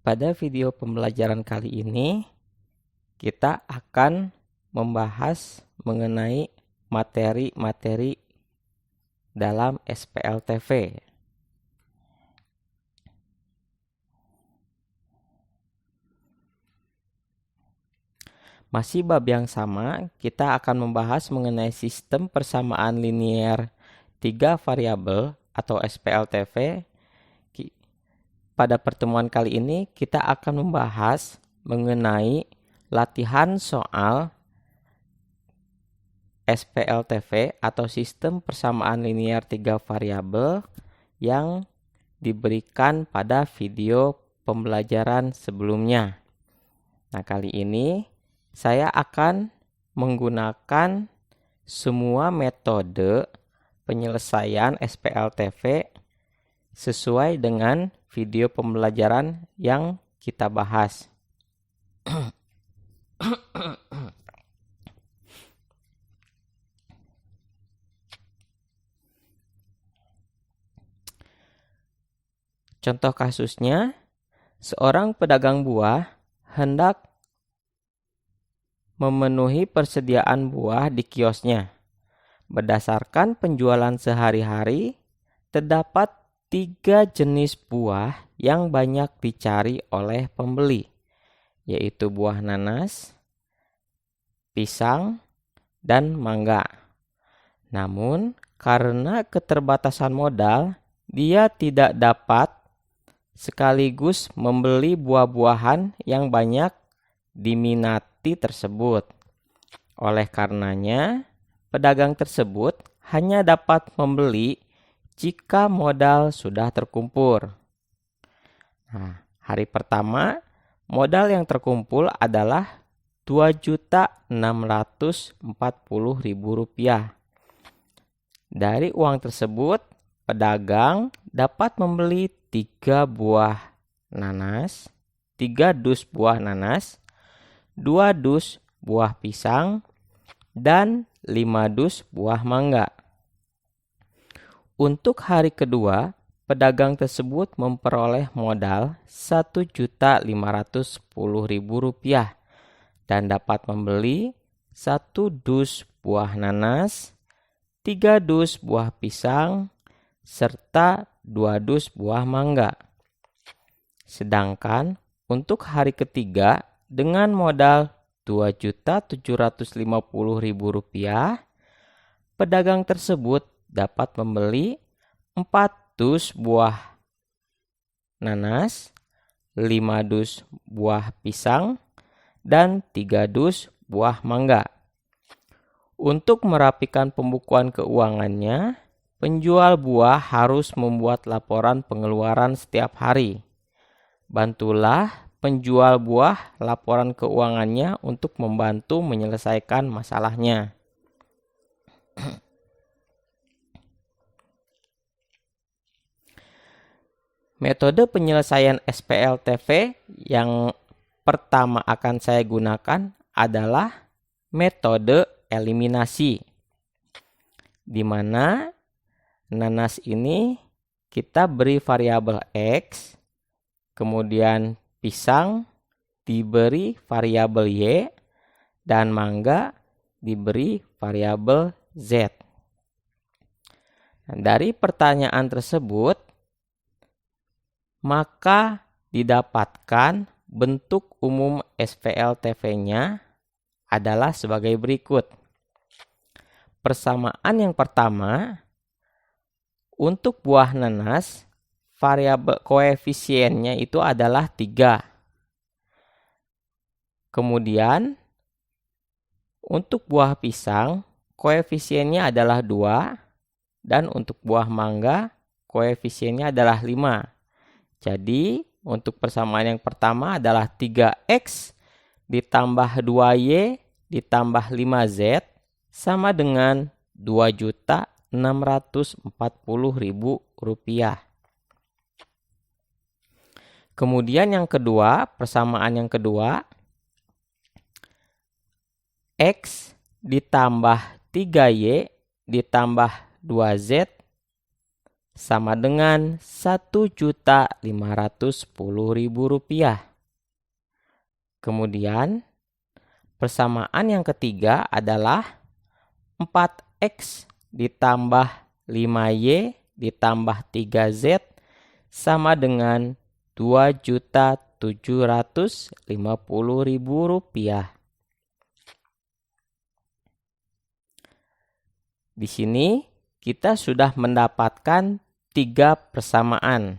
Pada video pembelajaran kali ini, kita akan membahas mengenai materi-materi dalam SPLTV. Masih bab yang sama, kita akan membahas mengenai sistem persamaan linier 3 variabel atau SPLTV. Pada pertemuan kali ini, kita akan membahas mengenai latihan soal SPLTV atau sistem persamaan linier 3 variabel yang diberikan pada video pembelajaran sebelumnya. Nah, kali ini saya akan menggunakan semua metode penyelesaian SPLTV sesuai dengan video pembelajaran yang kita bahas. Contoh kasusnya, seorang pedagang buah hendak memenuhi persediaan buah di kiosnya. Berdasarkan penjualan sehari-hari, terdapat 3 jenis buah yang banyak dicari oleh pembeli, yaitu buah nanas, pisang, dan mangga. Namun, karena keterbatasan modal, dia tidak dapat sekaligus membeli buah-buahan yang banyak diminati tersebut. Oleh karenanya, pedagang tersebut hanya dapat membeli jika modal sudah terkumpul. Nah, hari pertama, modal yang terkumpul adalah Rp2.640.000. Dari uang tersebut, pedagang dapat membeli 3 buah nanas, 3 dus buah nanas, 2 dus buah pisang, dan 5 dus buah mangga. Untuk hari kedua, pedagang tersebut memperoleh modal Rp1.510.000 dan dapat membeli 1 dus buah nanas, 3 dus buah pisang, serta 2 dus buah mangga. Sedangkan untuk hari ketiga dengan modal Rp2.750.000, pedagang tersebut dapat membeli 4 dus buah nanas, 5 dus buah pisang, dan 3 dus buah mangga. Untuk merapikan pembukuan keuangannya, penjual buah harus membuat laporan pengeluaran setiap hari. Bantulah penjual buah laporan keuangannya untuk membantu menyelesaikan masalahnya. Metode penyelesaian SPLTV yang pertama akan saya gunakan adalah metode eliminasi, di mana nanas ini kita beri variabel X, kemudian pisang diberi variabel Y, dan mangga diberi variabel Z. Nah, dari pertanyaan tersebut, maka didapatkan bentuk umum SPLTV-nya adalah sebagai berikut. Persamaan yang pertama, untuk buah nanas, variabel koefisiennya itu adalah 3. Kemudian, untuk buah pisang, koefisiennya adalah 2. Dan untuk buah mangga, koefisiennya adalah 5. Jadi, untuk persamaan yang pertama adalah 3X ditambah 2Y ditambah 5Z sama dengan Rp2.640.000. Kemudian yang kedua, persamaan yang kedua, X ditambah 3Y ditambah 2Z sama dengan Rp1.510.000. Kemudian persamaan yang ketiga adalah 4X ditambah 5Y ditambah 3Z sama dengan Rp2.750.000. Di sini kita sudah mendapatkan 3 persamaan.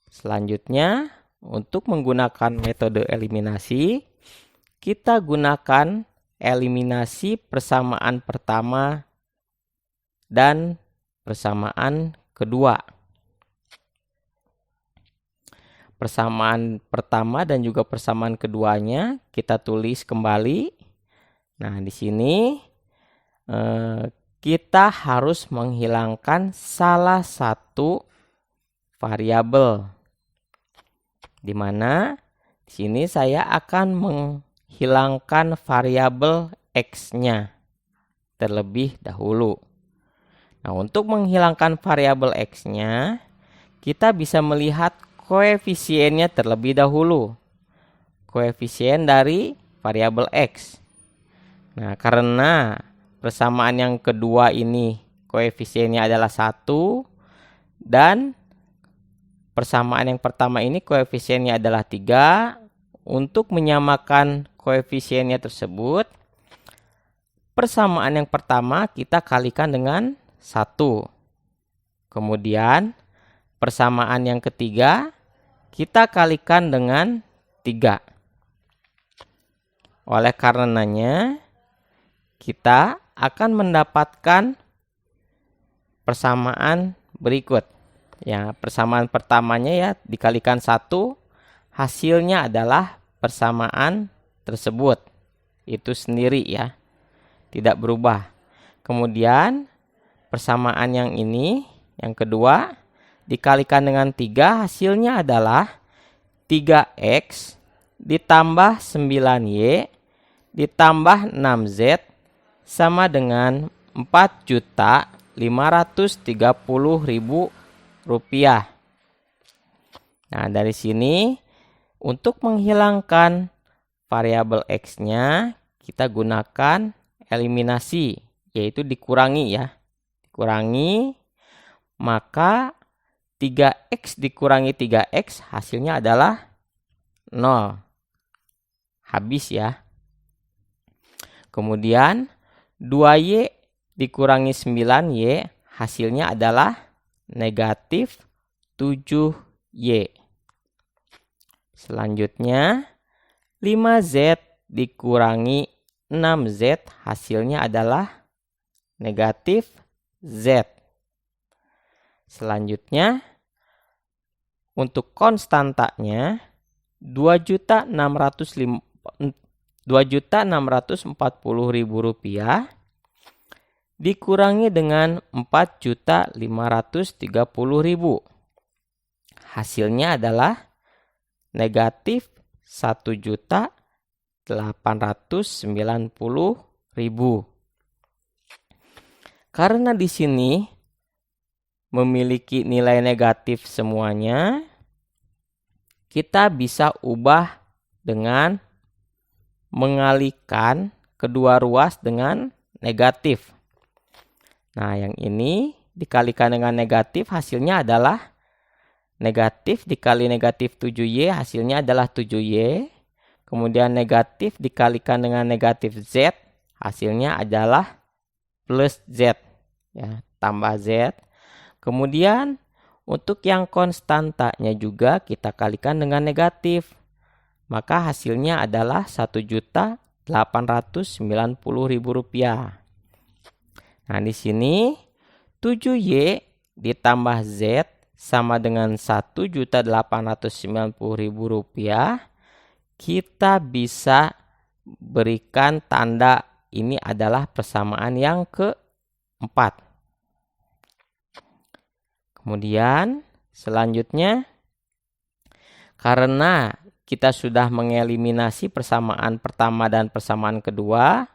Selanjutnya, untuk menggunakan metode eliminasi, kita gunakan eliminasi persamaan pertama dan persamaan kedua. Persamaan pertama dan juga persamaan keduanya kita tulis kembali. Nah, di sini kita harus menghilangkan salah satu variabel, di mana di sini saya akan menghilangkan variabel X-nya terlebih dahulu. Nah, untuk menghilangkan variabel X-nya, kita bisa melihat koefisiennya terlebih dahulu. Koefisien dari variabel X. Nah, karena persamaan yang kedua ini koefisiennya adalah 1 dan persamaan yang pertama ini koefisiennya adalah 3. Untuk menyamakan koefisiennya tersebut, persamaan yang pertama kita kalikan dengan 1. Kemudian persamaan yang ketiga kita kalikan dengan 3. Oleh karenanya kita akan mendapatkan persamaan berikut. Ya, persamaan pertamanya ya dikalikan 1, hasilnya adalah persamaan tersebut. Itu sendiri ya, tidak berubah. Kemudian persamaan yang ini, yang kedua, dikalikan dengan 3, hasilnya adalah 3X ditambah 9Y ditambah 6Z sama dengan Rp4.530.000. Nah, dari sini untuk menghilangkan variabel X-nya kita gunakan eliminasi, yaitu dikurangi ya. Dikurangi, maka 3X dikurangi 3X hasilnya adalah 0. Habis ya. Kemudian 2Y dikurangi 9Y hasilnya adalah negatif 7Y. Selanjutnya 5Z dikurangi 6Z hasilnya adalah negatif Z. Selanjutnya untuk konstantanya Rp2.640.000 dikurangi dengan Rp4.530.000. Hasilnya adalah negatif Rp1.890.000. Karena di sini memiliki nilai negatif semuanya, kita bisa ubah dengan mengalihkan kedua ruas dengan negatif. Nah, yang ini dikalikan dengan negatif hasilnya adalah negatif dikali negatif 7Y hasilnya adalah 7Y. Kemudian negatif dikalikan dengan negatif Z hasilnya adalah plus Z. Ya, tambah Z. Kemudian untuk yang konstantanya juga kita kalikan dengan negatif. Maka hasilnya adalah Rp1.890.000. Nah, di sini 7Y ditambah Z sama dengan Rp1.890.000. Kita bisa berikan tanda ini adalah persamaan yang keempat. Kemudian selanjutnya, karena kita sudah mengeliminasi persamaan pertama dan persamaan kedua,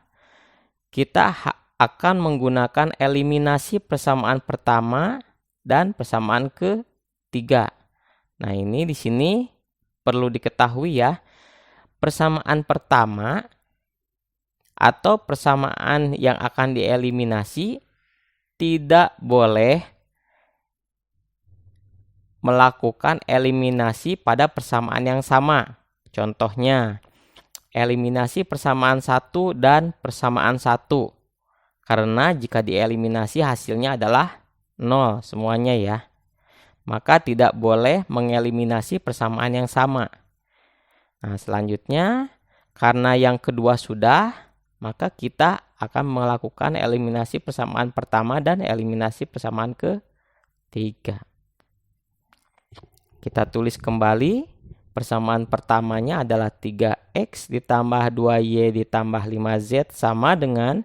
kita akan menggunakan eliminasi persamaan pertama dan persamaan ketiga. Nah, ini di sini perlu diketahui ya, persamaan pertama atau persamaan yang akan dieliminasi tidak boleh melakukan eliminasi pada persamaan yang sama. Contohnya, eliminasi persamaan 1 dan persamaan 1. Karena jika dieliminasi hasilnya adalah 0 semuanya ya. Maka tidak boleh mengeliminasi persamaan yang sama. Nah, selanjutnya karena yang kedua sudah, maka kita akan melakukan eliminasi persamaan pertama dan eliminasi persamaan ketiga. Kita tulis kembali, persamaan pertamanya adalah 3X ditambah 2Y ditambah 5Z sama dengan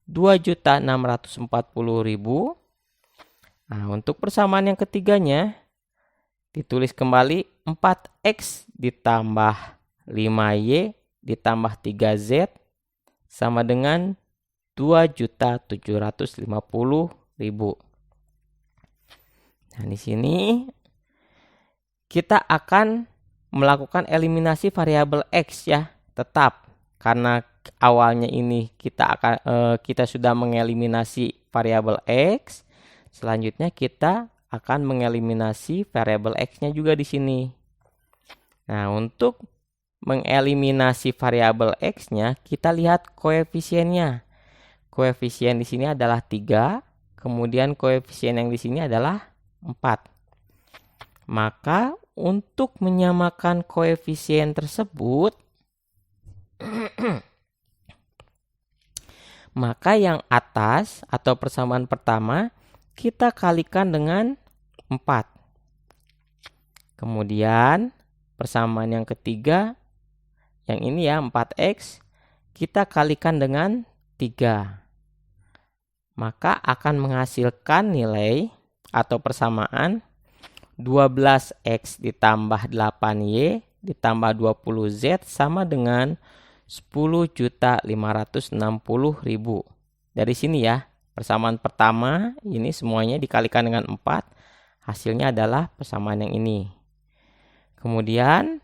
2.640.000. Nah, untuk persamaan yang ketiganya, ditulis kembali 4X ditambah 5Y ditambah 3Z sama dengan 2.750.000. Nah, di sini kita akan melakukan eliminasi variabel X ya, tetap karena awalnya ini kita sudah mengeliminasi variabel X. Selanjutnya kita akan mengeliminasi variabel X-nya juga di sini. Nah, untuk mengeliminasi variabel X-nya, kita lihat koefisiennya. Koefisien di sini adalah 3, kemudian koefisien yang di sini adalah 4. Maka untuk menyamakan koefisien tersebut, maka yang atas atau persamaan pertama kita kalikan dengan 4. Kemudian persamaan yang ketiga, yang ini ya 4X, kita kalikan dengan 3. Maka akan menghasilkan nilai atau persamaan 12X ditambah 8Y ditambah 20Z sama dengan 10.560.000. Dari sini ya, persamaan pertama ini semuanya dikalikan dengan 4, hasilnya adalah persamaan yang ini. Kemudian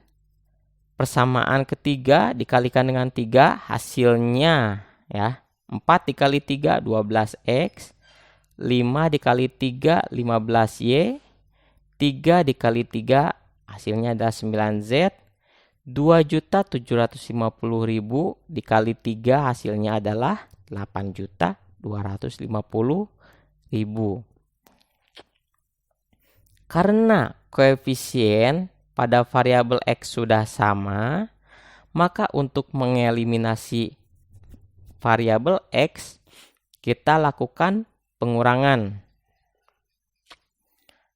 persamaan ketiga dikalikan dengan 3, hasilnya ya 4 dikali 3 12X, 5 dikali 3 15Y, 3 dikali 3 hasilnya adalah 9Z, 2.750.000 dikali 3 hasilnya adalah 8.250.000. Karena koefisien pada variabel X sudah sama, maka untuk mengeliminasi variabel X kita lakukan pengurangan.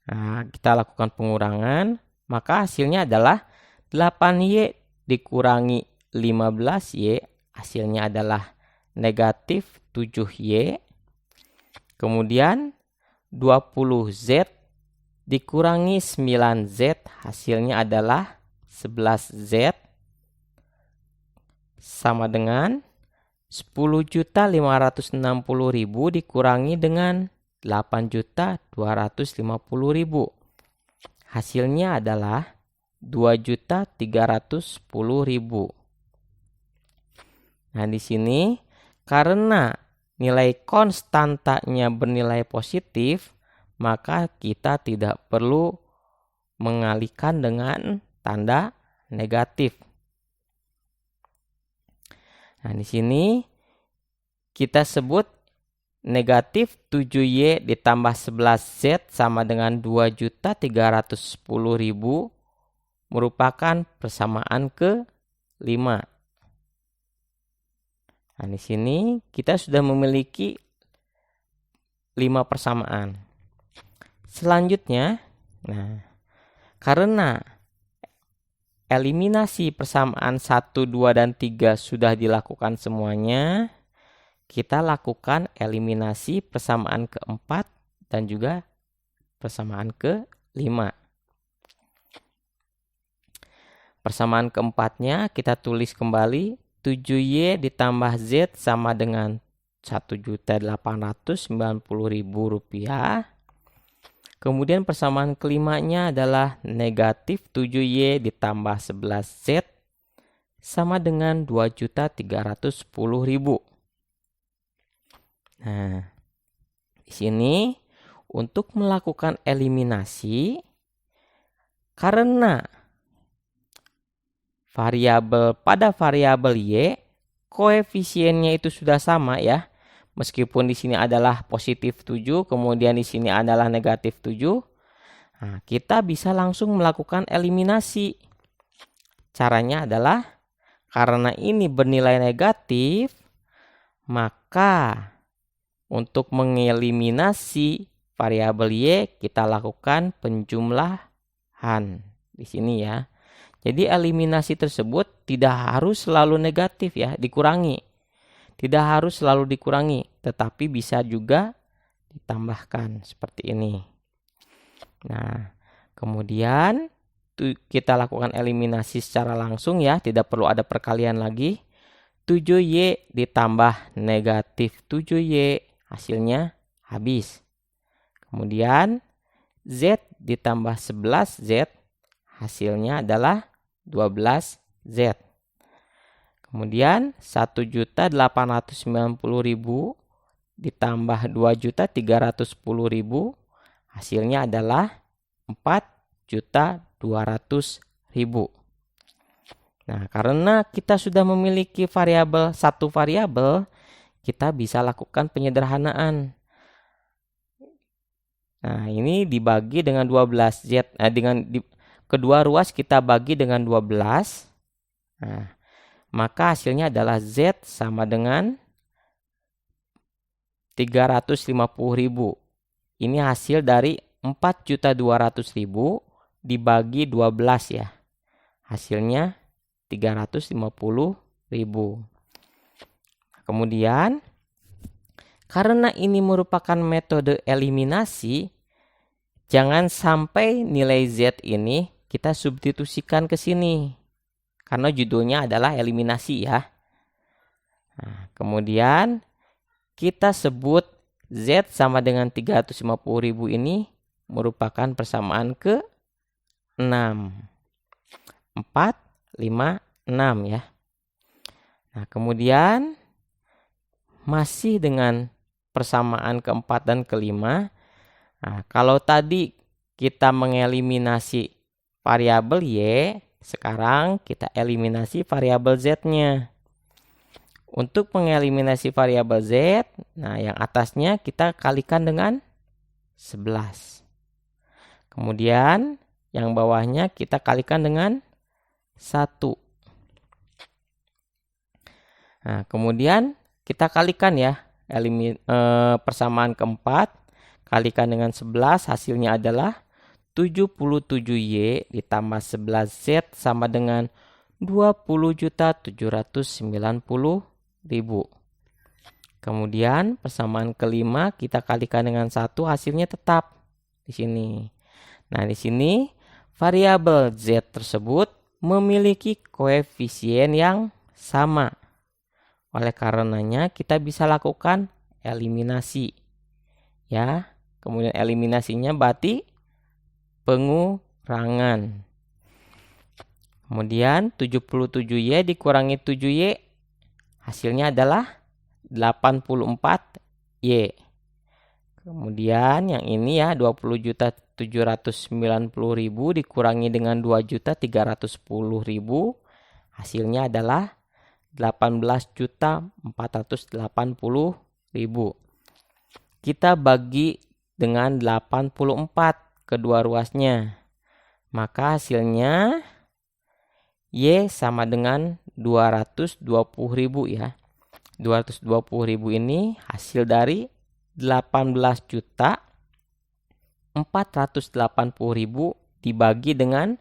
Nah, kita lakukan pengurangan, maka hasilnya adalah 8Y dikurangi 15Y, hasilnya adalah negatif 7Y. Kemudian 20Z dikurangi 9Z, hasilnya adalah 11Z sama dengan 10.560.000 dikurangi dengan 8.250.000. Hasilnya adalah 2.310.000. Nah, di sini karena nilai konstantanya bernilai positif, maka kita tidak perlu mengalihkan dengan tanda negatif. Nah, di sini kita sebut negatif 7Y ditambah 11Z sama dengan 2.310.000 merupakan persamaan ke-5. Nah, di sini kita sudah memiliki 5 persamaan. Selanjutnya, nah, karena eliminasi persamaan 1, 2, dan 3 sudah dilakukan semuanya, kita lakukan eliminasi persamaan ke-4 dan juga persamaan ke-5. Persamaan keempatnya kita tulis kembali, 7Y ditambah Z sama dengan Rp1.890.000. Kemudian persamaan kelimanya adalah negatif 7Y ditambah 11Z sama dengan 2.310.000. Nah, di sini untuk melakukan eliminasi, karena pada variabel Y koefisiennya itu sudah sama ya. Meskipun di sini adalah positif 7, kemudian di sini adalah negatif 7. Nah, kita bisa langsung melakukan eliminasi. Caranya adalah karena ini bernilai negatif, maka untuk mengeliminasi variabel Y kita lakukan penjumlahan di sini ya. Jadi eliminasi tersebut tidak harus selalu negatif ya, dikurangi. Tidak harus selalu dikurangi, tetapi bisa juga ditambahkan seperti ini. Nah, kemudian kita lakukan eliminasi secara langsung ya, tidak perlu ada perkalian lagi. 7Y ditambah negatif 7Y, hasilnya habis. Kemudian Z ditambah 11Z, hasilnya adalah 12Z. Kemudian 1.890.000 ditambah 2.310.000, hasilnya adalah 4.200.000. Nah, karena kita sudah memiliki satu variabel, kita bisa lakukan penyederhanaan. Nah, ini dibagi dengan 12Z. Kedua ruas kita bagi dengan 12. Nah, maka hasilnya adalah Z sama dengan 350.000. Ini hasil dari 4.200.000 dibagi 12 ya. Hasilnya 350.000. Kemudian karena ini merupakan metode eliminasi, jangan sampai nilai Z ini kita substitusikan ke sini. Karena judulnya adalah eliminasi ya. Nah, kemudian kita sebut Z sama dengan 350.000 ini merupakan persamaan ke 6. 4, 5, 6 ya. Nah, kemudian masih dengan persamaan keempat dan kelima. Nah, kalau tadi kita mengeliminasi variabel Y, sekarang kita eliminasi variabel Z-nya. Untuk mengeliminasi variabel Z, nah yang atasnya kita kalikan dengan 11. Kemudian yang bawahnya kita kalikan dengan 1. Nah, kemudian kita kalikan ya, persamaan keempat, kalikan dengan 11, hasilnya adalah 77Y ditambah 11Z sama dengan 20.790.000. Kemudian persamaan kelima kita kalikan dengan 1, hasilnya tetap di sini. Nah, di sini variabel Z tersebut memiliki koefisien yang sama. Oleh karenanya kita bisa lakukan eliminasi. Ya, kemudian eliminasinya berarti pengurangan. Kemudian 77Y dikurangi 7Y, hasilnya adalah 84Y. Kemudian yang ini ya 20.790.000 dikurangi dengan 2.310.000, hasilnya adalah 18.480.000. Kita bagi dengan 84 kedua ruasnya. Maka hasilnya Y sama dengan 220.000 ya. 220.000 ini hasil dari 18.480.000 dibagi dengan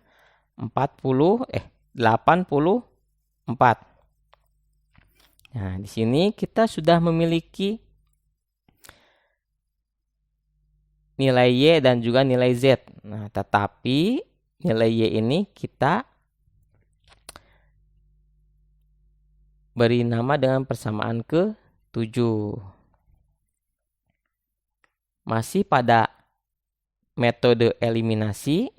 84. Nah, di sini kita sudah memiliki nilai Y dan juga nilai Z. Nah, tetapi nilai Y ini kita beri nama dengan persamaan ke-7. Masih pada metode eliminasi.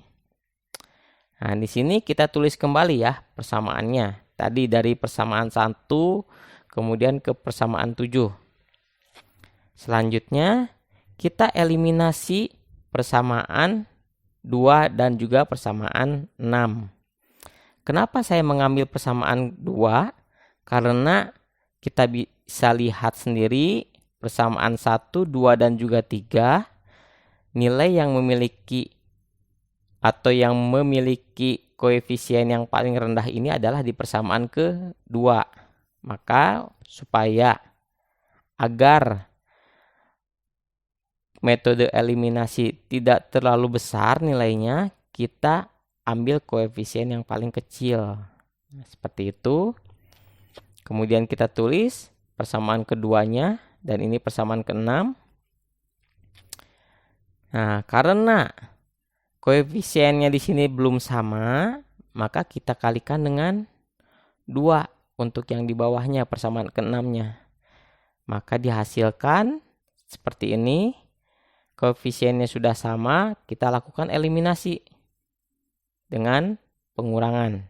Nah, di sini kita tulis kembali ya persamaannya. Tadi dari persamaan 1 kemudian ke persamaan 7. Selanjutnya kita eliminasi persamaan 2 dan juga persamaan 6. Kenapa saya mengambil persamaan 2? Karena kita bisa lihat sendiri persamaan 1, 2, dan juga 3. Nilai yang memiliki koefisien yang paling rendah ini adalah di persamaan kedua. Maka agar metode eliminasi tidak terlalu besar nilainya, kita ambil koefisien yang paling kecil. Nah, seperti itu. Kemudian kita tulis persamaan keduanya, dan ini persamaan ke-6. Nah, karena koefisiennya di sini belum sama, maka kita kalikan dengan 2 untuk yang di bawahnya, persamaan ke-6-nya. Maka dihasilkan seperti ini. Koefisiennya sudah sama, kita lakukan eliminasi dengan pengurangan.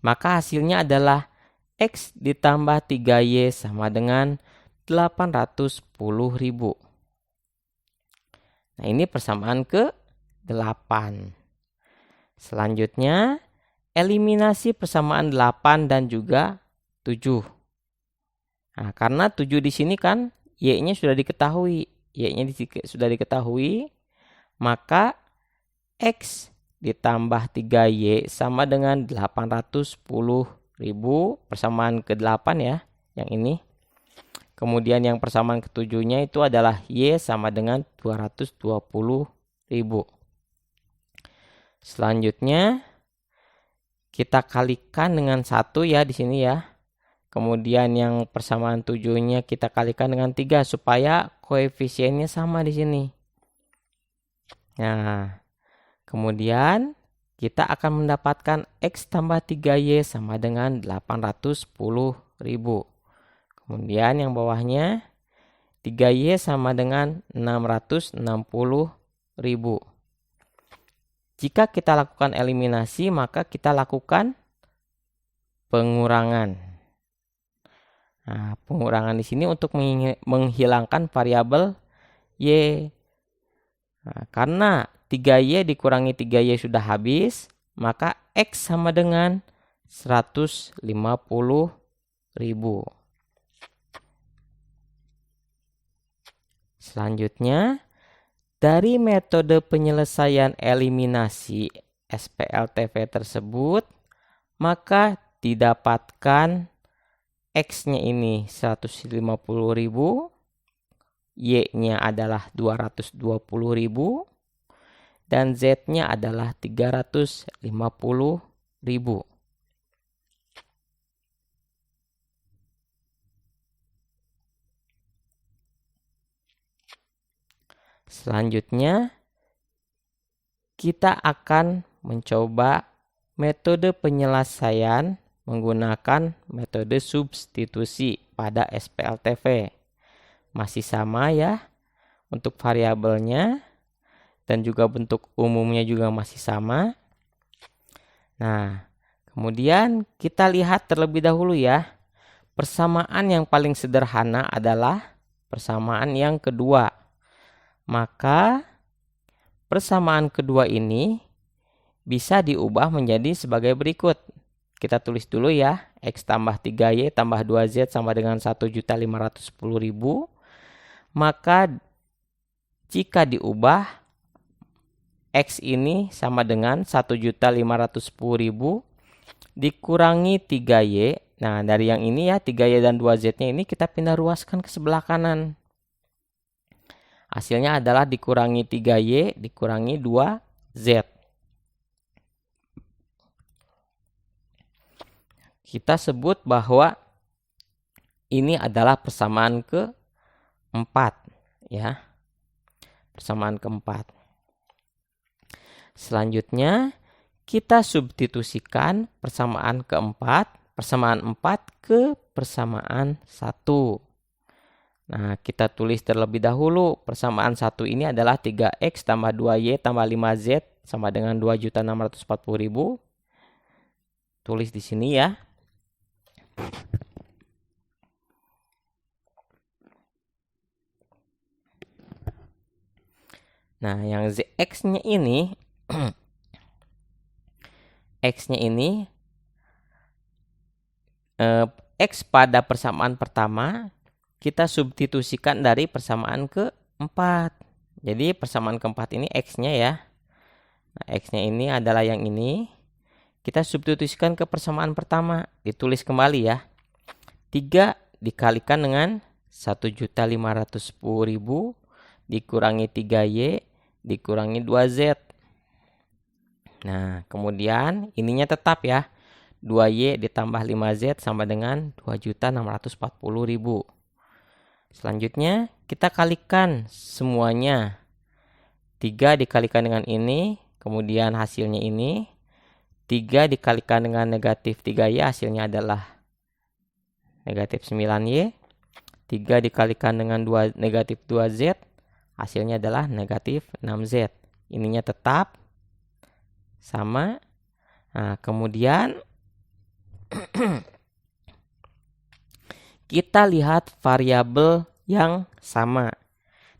Maka hasilnya adalah X ditambah 3Y sama dengan 810.000. Nah, ini persamaan ke-8. Selanjutnya, eliminasi persamaan 8 dan juga 7. Nah, karena 7 di sini kan Y-nya sudah diketahui. Y-nya sudah diketahui, maka X ditambah 3Y sama dengan 810.000, persamaan ke-8 ya, yang ini. Kemudian yang persamaan ke-7-nya itu adalah Y sama dengan 220.000. Selanjutnya kita kalikan dengan 1 ya di sini ya. Kemudian yang persamaan 7-nya kita kalikan dengan 3 supaya koefisiennya sama di sini. Nah, kemudian kita akan mendapatkan X tambah 3Y sama dengan 810.000. Kemudian yang bawahnya 3Y sama dengan 660.000. Jika kita lakukan eliminasi, maka kita lakukan pengurangan. Nah, pengurangan di sini untuk menghilangkan variabel Y. Nah, karena 3Y dikurangi 3Y sudah habis, maka X sama dengan 150.000. Selanjutnya, dari metode penyelesaian eliminasi SPLTV tersebut, maka didapatkan X-nya ini 150.000, Y-nya adalah 220.000, dan Z-nya adalah 350.000. Selanjutnya, kita akan mencoba metode penyelesaian menggunakan metode substitusi pada SPLTV. Masih sama ya untuk variabelnya, dan juga bentuk umumnya juga masih sama. Nah, kemudian kita lihat terlebih dahulu ya. Persamaan yang paling sederhana adalah persamaan yang kedua. Maka persamaan kedua ini bisa diubah menjadi sebagai berikut. Kita tulis dulu ya, X tambah 3Y tambah 2Z sama dengan 1.510.000. Maka jika diubah, X ini sama dengan 1.510.000 dikurangi 3Y. Nah, dari yang ini ya, 3Y dan 2Z-nya ini kita pindah ruaskan ke sebelah kanan. Hasilnya adalah dikurangi 3Y dikurangi 2Z. Kita sebut bahwa ini adalah persamaan keempat ya. Persamaan keempat. Selanjutnya kita substitusikan persamaan keempat, persamaan 4 ke persamaan 1. Nah, kita tulis terlebih dahulu persamaan 1 ini adalah 3X tambah 2Y tambah 5Z sama dengan 2.640.000. Tulis di sini ya. Nah, yang X-nya ini X-nya ini X pada persamaan pertama kita substitusikan dari persamaan keempat. Jadi persamaan keempat ini X-nya ya. Nah, X-nya ini adalah yang ini. Kita substitusikan ke persamaan pertama. Ditulis kembali ya. 3 dikalikan dengan 1.510.000 dikurangi 3Y dikurangi 2Z. Nah, kemudian ininya tetap ya. 2Y ditambah 5Z sama dengan 2.640.000. Selanjutnya kita kalikan semuanya. 3 dikalikan dengan ini, kemudian hasilnya ini. 3 dikalikan dengan negatif 3Y, hasilnya adalah negatif 9Y. 3 dikalikan dengan negatif 2Z, hasilnya adalah negatif 6Z. Ininya tetap sama. Nah, kemudian kita lihat variabel yang sama.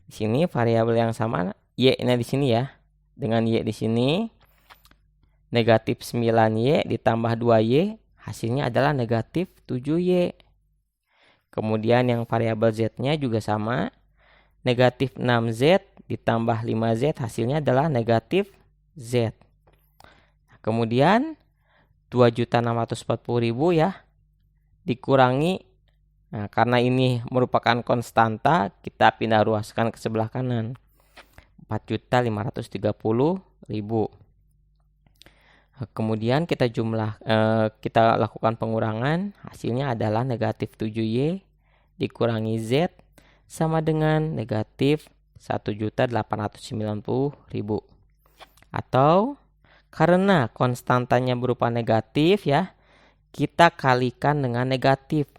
Di sini variabel yang sama Y-nya di sini ya. Dengan Y di sini negatif 9Y ditambah 2Y, hasilnya adalah negatif 7Y. Kemudian yang variabel Z-nya juga sama. Negatif 6Z ditambah 5Z, hasilnya adalah negatif Z. Kemudian 2.640.000 ya dikurangi. Nah, karena ini merupakan konstanta, kita pindah ruaskan ke sebelah kanan. 4.530.000. Kemudian kita kita lakukan pengurangan, hasilnya adalah negatif 7Y dikurangi Z sama dengan negatif 1.890.000. Atau karena konstantanya berupa negatif ya, kita kalikan dengan negatif.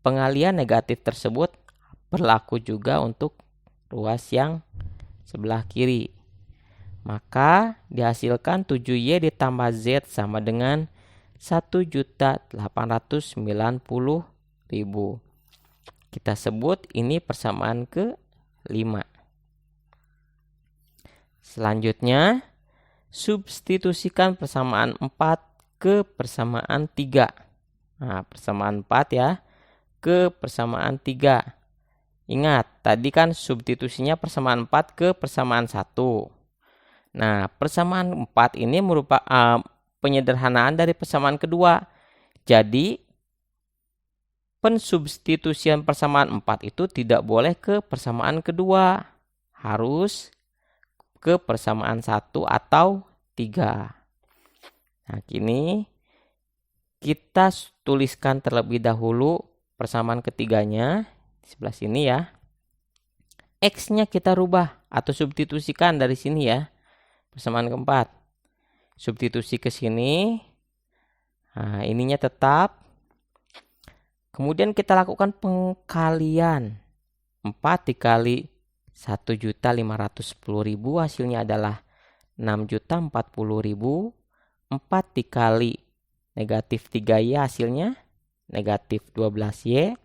Pengalian negatif tersebut berlaku juga untuk ruas yang sebelah kiri. Maka dihasilkan 7Y ditambah Z sama dengan 1.890.000. Kita sebut ini persamaan ke-5. Selanjutnya, substitusikan persamaan 4 ke persamaan 3. Nah, persamaan 4 ya ke persamaan 3. Ingat, tadi kan substitusinya persamaan 4 ke persamaan 1. Nah, persamaan 4 ini merupakan penyederhanaan dari persamaan kedua. Jadi, pensubstitusian persamaan 4 itu tidak boleh ke persamaan kedua. Harus ke persamaan 1 atau 3. Nah, kini kita tuliskan terlebih dahulu persamaan ketiganya di sebelah sini ya. X-nya kita rubah atau substitusikan dari sini ya. Persamaan keempat. Substitusi ke sini. Nah, ininya tetap. Kemudian kita lakukan pengkalian. 4 dikali 1.510.000 hasilnya adalah 6.040.000. 4 dikali negatif 3Y hasilnya negatif 12Y.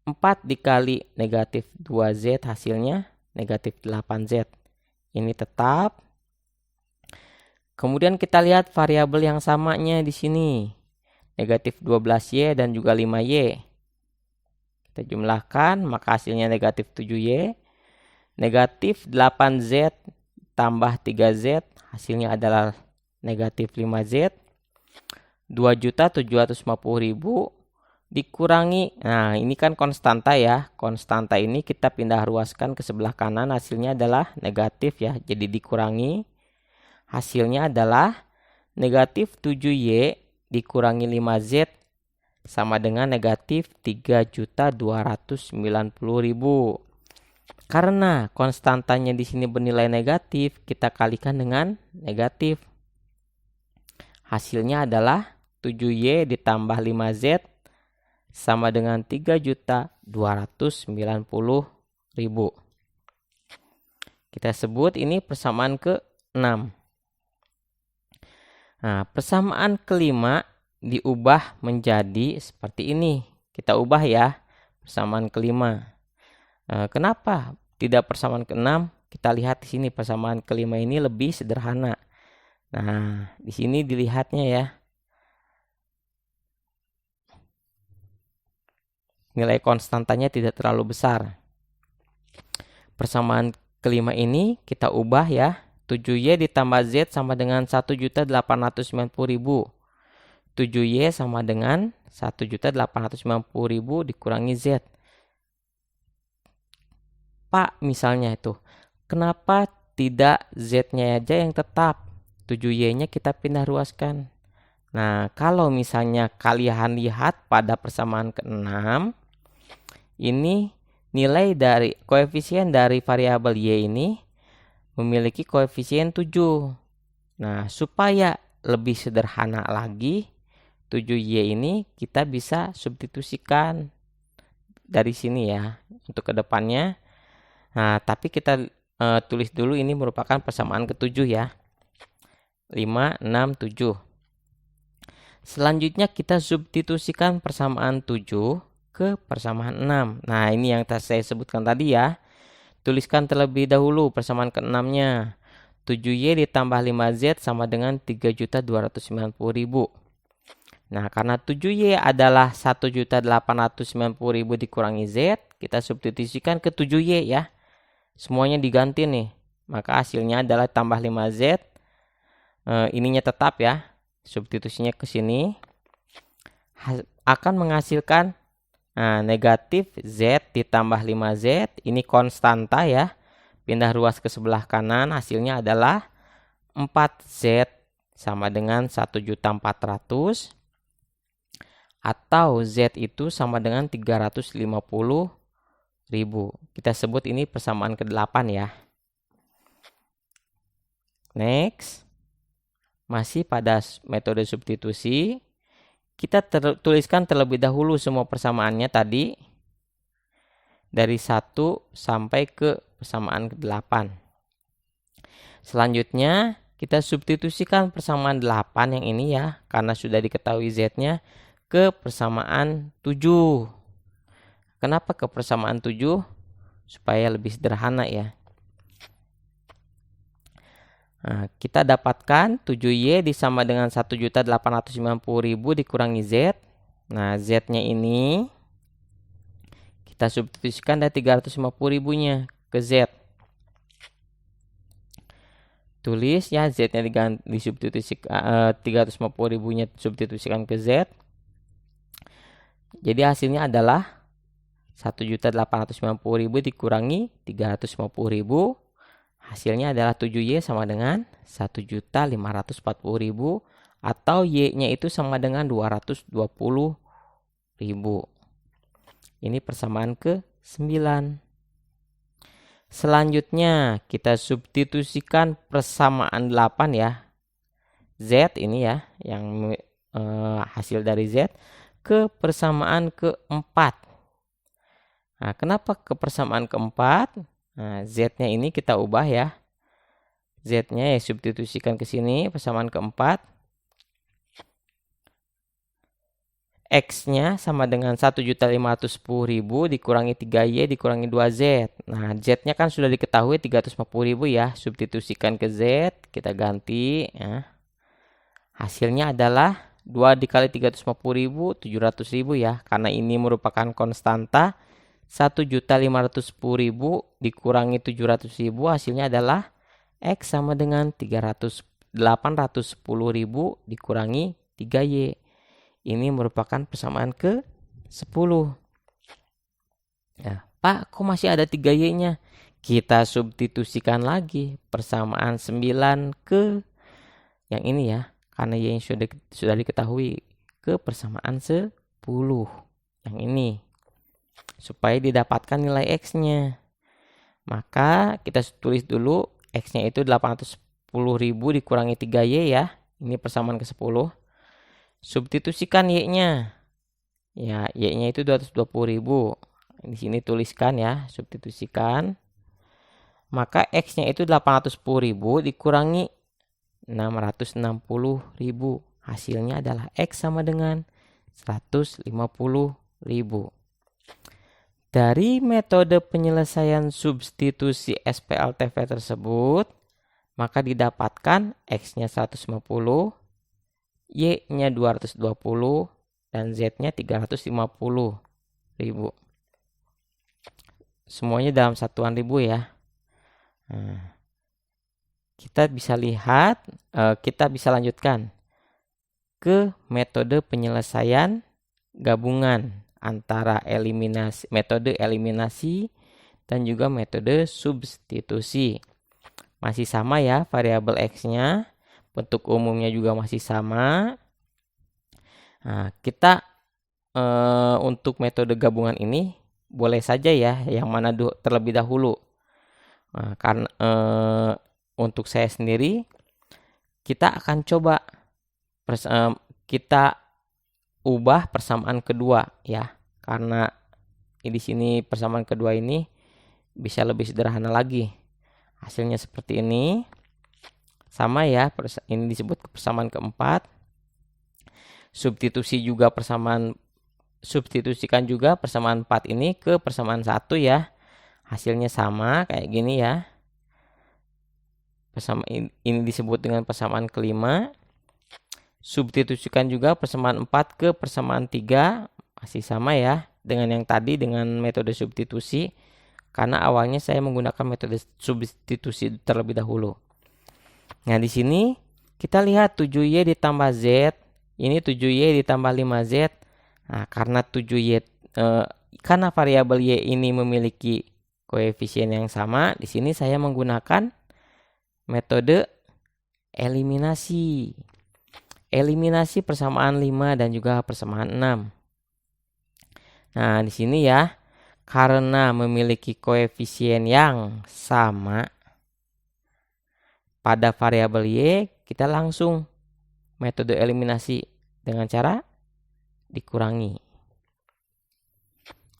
4 dikali negatif 2Z hasilnya negatif 8Z. Ini tetap. Kemudian kita lihat variabel yang samanya di sini. Negatif 12Y dan juga 5Y. Kita jumlahkan, maka hasilnya negatif 7Y. Negatif 8Z tambah 3Z, hasilnya adalah negatif 5Z. 2.750.000 dikurangi. Nah, ini kan konstanta ya. Konstanta ini kita pindah ruaskan ke sebelah kanan, hasilnya adalah negatif ya. Jadi dikurangi. Hasilnya adalah negatif 7Y dikurangi 5Z sama dengan negatif 3.290.000. Karena konstantanya di sini bernilai negatif, kita kalikan dengan negatif. Hasilnya adalah 7Y ditambah 5Z sama dengan 3.290.000. Kita sebut ini persamaan ke-6. Nah, persamaan kelima diubah menjadi seperti ini. Kita ubah ya persamaan kelima. Kenapa tidak persamaan ke-6? Kita lihat di sini persamaan kelima ini lebih sederhana. Nah, di sini dilihatnya ya. Nilai konstantanya tidak terlalu besar. Persamaan kelima ini kita ubah ya. 7Y ditambah Z sama dengan 1.890.000. 7Y sama dengan 1.890.000 dikurangi Z. Pak, misalnya itu, kenapa tidak Z-nya aja yang tetap? 7Y-nya kita pindah ruaskan. Nah, kalau misalnya kalian lihat pada persamaan ke-6, ini nilai dari koefisien dari variabel Y ini memiliki koefisien 7. Nah, supaya lebih sederhana lagi, 7Y ini kita bisa substitusikan dari sini ya untuk kedepannya. Nah, tapi kita tulis dulu ini merupakan persamaan ke-7 ya. 5, 6, 7. Selanjutnya kita substitusikan persamaan 7 ke persamaan 6. Nah, ini yang saya sebutkan tadi ya. Tuliskan terlebih dahulu persamaan ke-6-nya. 7Y ditambah 5Z sama dengan 3.290.000. Nah, karena 7Y adalah 1.890.000 dikurangi Z, kita substitusikan ke 7Y ya. Semuanya diganti nih. Maka hasilnya adalah tambah 5Z. Ininya tetap ya. Substitusinya ke sini. Akan menghasilkan negatif Z ditambah 5Z. Ini konstanta ya. Pindah ruas ke sebelah kanan. Hasilnya adalah 4Z sama dengan 1.400.000. Atau Z itu sama dengan 350.000. Kita sebut ini persamaan ke-8 ya. Next. Masih pada metode substitusi. Kita tuliskan terlebih dahulu semua persamaannya tadi. Dari 1 sampai ke persamaan ke-8. Selanjutnya kita substitusikan persamaan 8 yang ini ya. Karena sudah diketahui Z-nya. Ke persamaan 7. Kenapa ke persamaan 7? Supaya lebih sederhana ya. Nah, kita dapatkan 7Y disama dengan 1.890.000 dikurangi Z. Nah, Z-nya ini kita substitusikan dari 350.000-nya ke Z. Tulis ya, Z-nya disubstitusikan, 350.000-nya substitusikan ke Z. Jadi hasilnya adalah 1.890.000 dikurangi 350.000. Hasilnya adalah 7Y sama dengan 1.540.000 atau Y-nya itu sama dengan 220.000. Ini persamaan ke-9. Selanjutnya kita substitusikan persamaan 8 ya. Z ini ya yang hasil dari Z ke persamaan ke-4. Nah, kenapa ke persamaan ke-4? Nah, Z-nya ini kita ubah ya. Z-nya ya substitusikan ke sini persamaan ke-4. X-nya sama dengan 1.510.000 dikurangi 3Y dikurangi 2Z. Nah, Z-nya kan sudah diketahui 350.000 ya. Substitusikan ke Z, kita ganti ya. Hasilnya adalah 2 dikali 350.000, 700.000 ya. Karena ini merupakan konstanta. 1.510.000 dikurangi 700.000 hasilnya adalah X sama dengan 810.000 dikurangi 3Y. Ini merupakan persamaan ke-10. Nah, Pak, kok masih ada 3Y-nya? Kita substitusikan lagi persamaan 9 ke yang ini ya. Karena Y yang sudah diketahui ke persamaan 10. Yang ini. Supaya didapatkan nilai X-nya. Maka kita tulis dulu X-nya itu 810.000 dikurangi 3Y ya. Ini persamaan ke-10. Substitusikan Y-nya. Ya, Y-nya itu 220.000. Di sini tuliskan ya, substitusikan. Maka X-nya itu 810.000 dikurangi 660.000. Hasilnya adalah X sama dengan 150.000. Dari metode penyelesaian substitusi SPLTV tersebut, maka didapatkan X-nya 150, Y-nya 220, dan Z-nya 350.000. Semuanya dalam satuan ribu ya. Nah, kita bisa lihat, kita bisa lanjutkan ke metode penyelesaian gabungan antara metode eliminasi dan juga metode substitusi. Masih sama ya variabel X-nya, bentuk umumnya juga masih sama. Nah, kita untuk metode gabungan ini boleh saja ya yang mana terlebih dahulu. Nah, karena untuk saya sendiri kita akan coba kita ubah persamaan kedua ya, karena di sini persamaan kedua ini bisa lebih sederhana lagi. Hasilnya seperti ini. Sama ya, ini disebut persamaan keempat. Substitusikan juga persamaan 4 ini ke persamaan 1 ya. Hasilnya sama kayak gini ya. Ini disebut dengan persamaan kelima. Substitusikan juga persamaan 4 ke persamaan 3. Masih sama ya dengan yang tadi dengan metode substitusi. Karena awalnya saya menggunakan metode substitusi terlebih dahulu. Nah, di sini kita lihat 7Y ditambah Z. Ini 7Y ditambah 5Z. Nah, karena 7Y karena variabel Y ini memiliki koefisien yang sama, di sini saya menggunakan metode eliminasi. Eliminasi persamaan 5 dan juga persamaan 6. Nah, di sini ya, karena memiliki koefisien yang sama pada variabel Y, kita langsung metode eliminasi dengan cara dikurangi.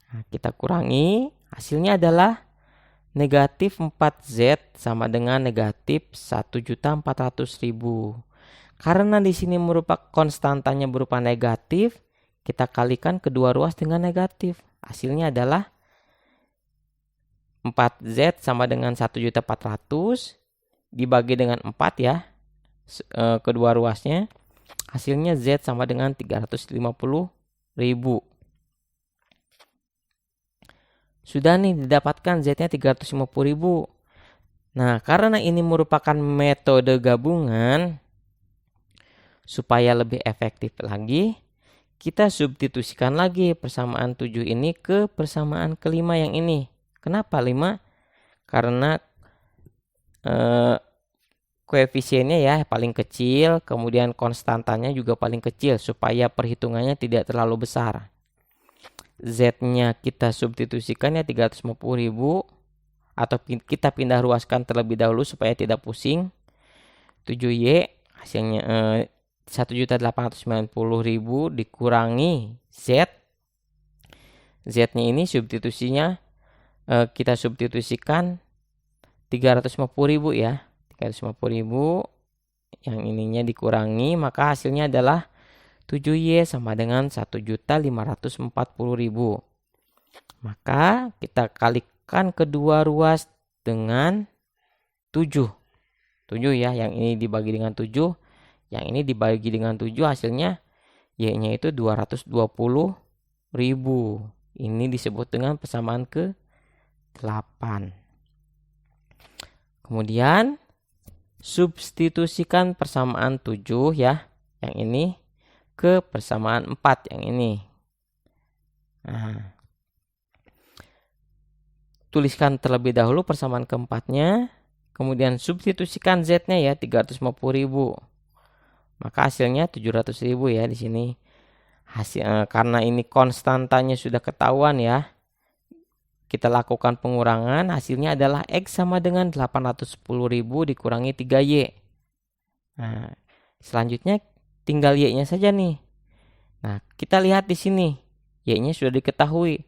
Nah, kita kurangi, hasilnya adalah negatif 4Z sama dengan negatif 1.400.000. Karena di sini merupakan konstantanya berupa negatif, kita kalikan kedua ruas dengan negatif. Hasilnya adalah 4Z sama dengan 1.400 dibagi dengan 4 ya. Kedua ruasnya. Hasilnya Z sama dengan 350.000. Sudah nih didapatkan Z-nya 350.000. Nah, karena ini merupakan metode gabungan, supaya lebih efektif lagi, kita substitusikan lagi persamaan 7 ini ke persamaan kelima yang ini. Kenapa 5? Karena koefisiennya ya paling kecil, kemudian konstantanya juga paling kecil supaya perhitungannya tidak terlalu besar. Z-nya kita substitusikan ya 350.000 atau kita pindah ruaskan terlebih dahulu supaya tidak pusing. 7Y hasilnya 1.890.000 dikurangi Z. Z-nya ini substitusinya kita substitusikan 350.000 ya. 350.000 yang ininya dikurangi, maka hasilnya adalah 7Y sama dengan 1.540.000. Maka kita kalikan kedua ruas dengan 7. 7 ya, yang ini dibagi dengan 7, yang ini dibagi dengan 7, hasilnya Y-nya itu 220.000. Ini disebut dengan persamaan ke-8. Kemudian substitusikan persamaan 7 ya, yang ini ke persamaan 4 yang ini. Nah, tuliskan terlebih dahulu persamaan keempatnya, kemudian substitusikan Z-nya ya 350.000. Maka hasilnya 700.000 ya di sini. Karena ini konstantanya sudah ketahuan ya. Kita lakukan pengurangan, hasilnya adalah X sama dengan 810.000 dikurangi 3Y. Nah, selanjutnya tinggal Y-nya saja nih. Nah, kita lihat di sini. Y-nya sudah diketahui.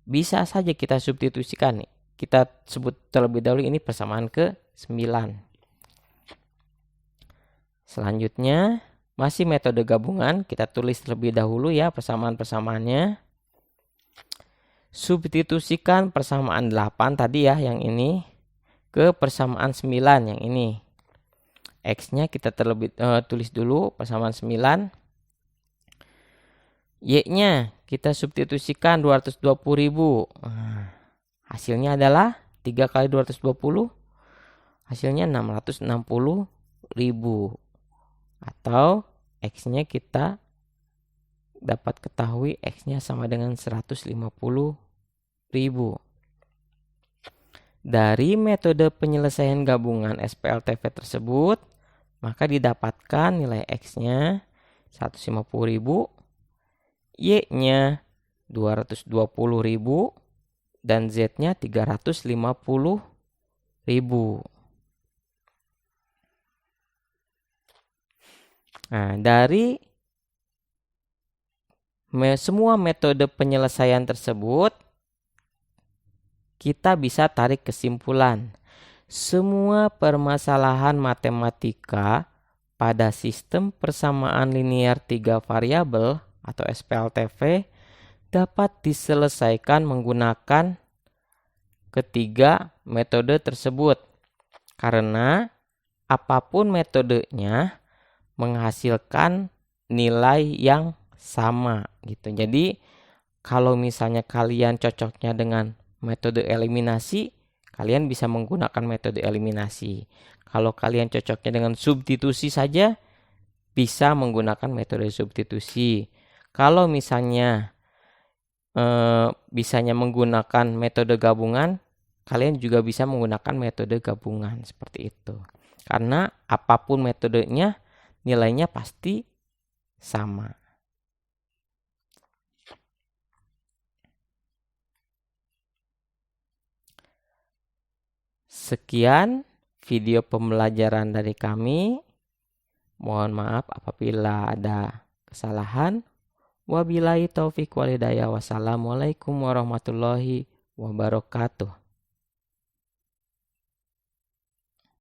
Bisa saja kita substitusikan nih. Kita sebut terlebih dahulu ini persamaan ke-9. Selanjutnya masih metode gabungan. Kita tulis terlebih dahulu ya persamaan-persamaannya. Substitusikan persamaan 8 tadi ya yang ini ke persamaan 9 yang ini. X-nya kita tulis dulu persamaan 9. Y-nya kita substitusikan 220.000. Hasilnya adalah 3 kali 220. Hasilnya 660.000. Atau X-nya kita dapat ketahui X-nya sama dengan 150.000. Dari metode penyelesaian gabungan SPLTV tersebut, maka didapatkan nilai X-nya 150.000, Y-nya 220.000, dan Z-nya 350.000. Nah, dari semua metode penyelesaian tersebut, kita bisa tarik kesimpulan. Semua permasalahan matematika pada sistem persamaan linear 3 variabel atau SPLTV dapat diselesaikan menggunakan ketiga metode tersebut. Karena apapun metodenya menghasilkan nilai yang sama gitu. Jadi kalau misalnya kalian cocoknya dengan metode eliminasi, kalian bisa menggunakan metode eliminasi. Kalau kalian cocoknya dengan substitusi saja, bisa menggunakan metode substitusi. Kalau misalnya bisanya menggunakan metode gabungan, kalian juga bisa menggunakan metode gabungan seperti itu. Karena apapun metodenya, nilainya pasti sama. Sekian video pembelajaran dari kami. Mohon maaf apabila ada kesalahan. Wabillahi taufiq wal hidayah. Wassalamualaikum warahmatullahi wabarakatuh.